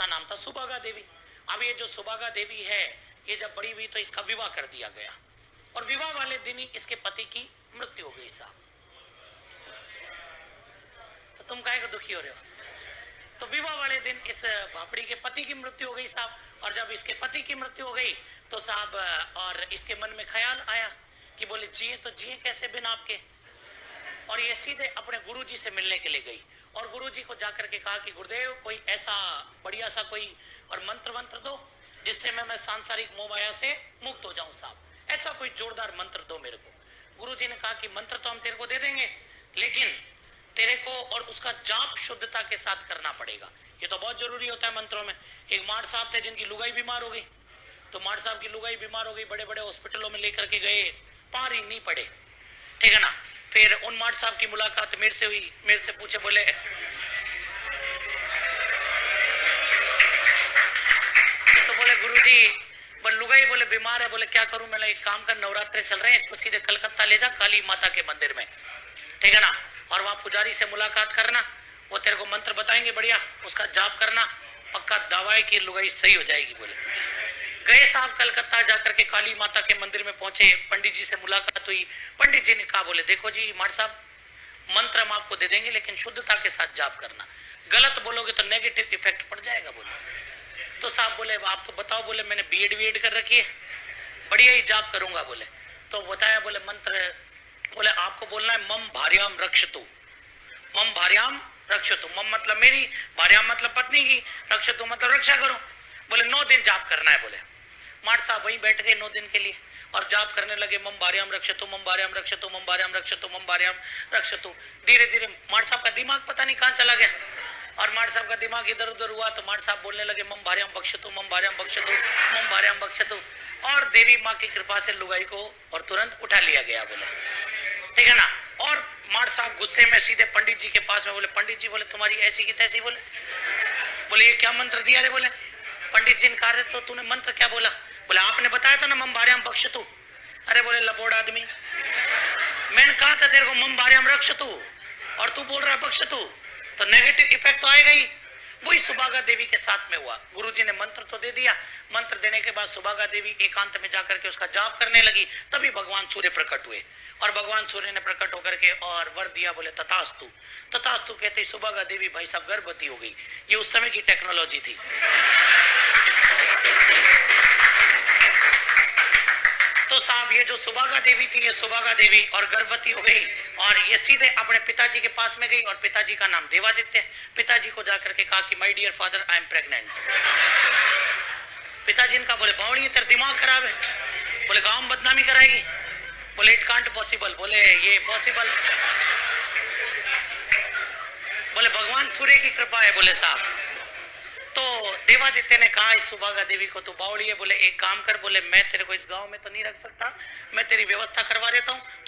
इसका नाम था सुभागा देवी। अब ये जो सुभागा देवी है, ये जब बड़ी हुई तो इसका विवाह कर दिया गया और विवाह वाले दिन ही इसके पति की मृत्यु हो गई साहब। तो तुम काहे को दुखी हो रहे हो? तो विवाह वाले दिन इस भापड़ी के पति की मृत्यु हो गई साहब। और जब इसके पति की मृत्यु हो गई तो साहब और इसके मन में ख्याल आया कि बोले जिए तो जिए कैसे बिना आपके। और ये सीधे अपने गुरुजी से मिलने के लिए गई और गुरुजी को जाकर के कहा कि गुरुदेव कोई ऐसा बढ़िया सा कोई और मंत्र मंत्र दो जिससे मैं सांसारिक मोहमाया से मुक्त हो जाऊं साहब, ऐसा कोई जोरदार मंत्र दो मेरे को। गुरुजी ने कहा कि मंत्र तो हम तेरे को दे देंगे, लेकिन तेरे को और उसका जाप शुद्धता के साथ करना पड़ेगा। ये तो बहुत जरूरी होता है मंत्रों में। एक मार साहब थे जिनकी लुगाई बीमार हो गई, तो मार साहब की लुगाई बीमार हो गई, बड़े बड़े हॉस्पिटलों में लेकर के गए, पार ही नहीं पड़े, ठीक है ना। फिर उन मार साहब की मुलाकात मेरे से हुई, मेरे से पूछे बोले तो बोले गुरुजी लुगाई बोले बीमार है, बोले क्या करूं। मैंने एक काम कर, नवरात्रे चल रहे हैं, इसको सीधे कलकत्ता ले जा काली माता के मंदिर में, ठीक है ना, और वहां पुजारी से मुलाकात करना, वो तेरे को मंत्र बताएंगे बढ़िया, उसका जाप करना, पक्का दावा है कि लुगाई सही हो जाएगी। बोले गए साहब कलकत्ता जाकर के काली माता के मंदिर में पहुंचे, पंडित जी से मुलाकात हुई। पंडित जी ने कहा बोले देखो जी मार साहब, मंत्र हम आपको दे देंगे लेकिन शुद्धता के साथ जाप करना, गलत बोलोगे तो नेगेटिव इफेक्ट पड़ जाएगा। बोले तो साहब बोले आप तो बताओ। बोले मैंने बीएड कर रखी है, बढ़िया ही जाप करूंगा। बोले तो बताया, बोले मंत्र, बोले आपको बोलना है मम भार्याम रक्षतु, मम भार्याम रक्षतु, मम मतलब मेरी, भार्याम मतलब पत्नी की, रक्षतु मतलब रक्षा करो। बोले 9 दिन जाप करना है। बोले माठ साहब वहीं बैठ गए 9 दिन के लिए और जाप करने लगे, मम भार्याम रक्षतु, मम भार्याम रक्षतु, मम भार्याम रक्षतु, मम भार्याम रक्षतु। धीरे धीरे माठ साहब का दिमाग पता नहीं कहां चला गया और माठ साहब का दिमाग इधर उधर हुआ तो माठ साहब बोलने लगे मम भार्याम बक्षतु, मम भार्याम बक्षतु, मम भार्याम बक्षतु। और देवी माँ की कृपा से लुगाई को और तुरंत उठा लिया गया। बोले ठीक है ना। और माठ साहब गुस्से में सीधे पंडित जी के पास में बोले पंडित जी, बोले तुम्हारी ऐसी की तैसी। बोले ये क्या मंत्र दिया रे। बोले पंडित जी ने कहा तो तूने मंत्र क्या बोला। बोले आपने बताया था ना मम भार्याम बक्षतु। अरे बोले लपोड़ आदमी, मैंने कहा था तेरे को मम भार्याम रक्षतु और तू बोल रहा है बक्षतु, तो नेगेटिव इफेक्ट तो आएगा ही। वही सुभागा देवी के साथ में हुआ। गुरुजी ने मंत्र तो दे दिया, मंत्र देने के बाद सुभागा देवी एकांत में जाकर के उसका जाप करने लगी, तभी भगवान सूर्य प्रकट हुए और भगवान सूर्य ने प्रकट होकर के और वर दिया। बोले तथास्तु। तथास्तु कहते ही सुभागा देवी भाई साहब गर्भवती हो गई। ये उस समय की टेक्नोलॉजी थी। तो साहब ये जो सुभागा देवी थी, ये सुभागा देवी और गर्भवती हो गई और ये सीधे अपने पिताजी के पास में गई और पिताजी का नाम देवादित्य। पिताजी को जाकर के कहा कि my dear father I am pregnant. पिताजी ने कहा बोले बावड़ी तेरा दिमाग खराब है। बोले गांव में बदनामी कराएगी। बोले इट कांट पॉसिबल। बोले ये पॉसिबल। बोले भगवान सूर्य की कृपा है। बोले साहब तो देवादित्य ने कहा इस सुभागा देवी को, तू बावड़ी है, बोले एक काम कर, बोले मैं तेरे को इस गांव में तो नहीं रख सकता, मैं तेरी व्यवस्था करवा देता हूँ।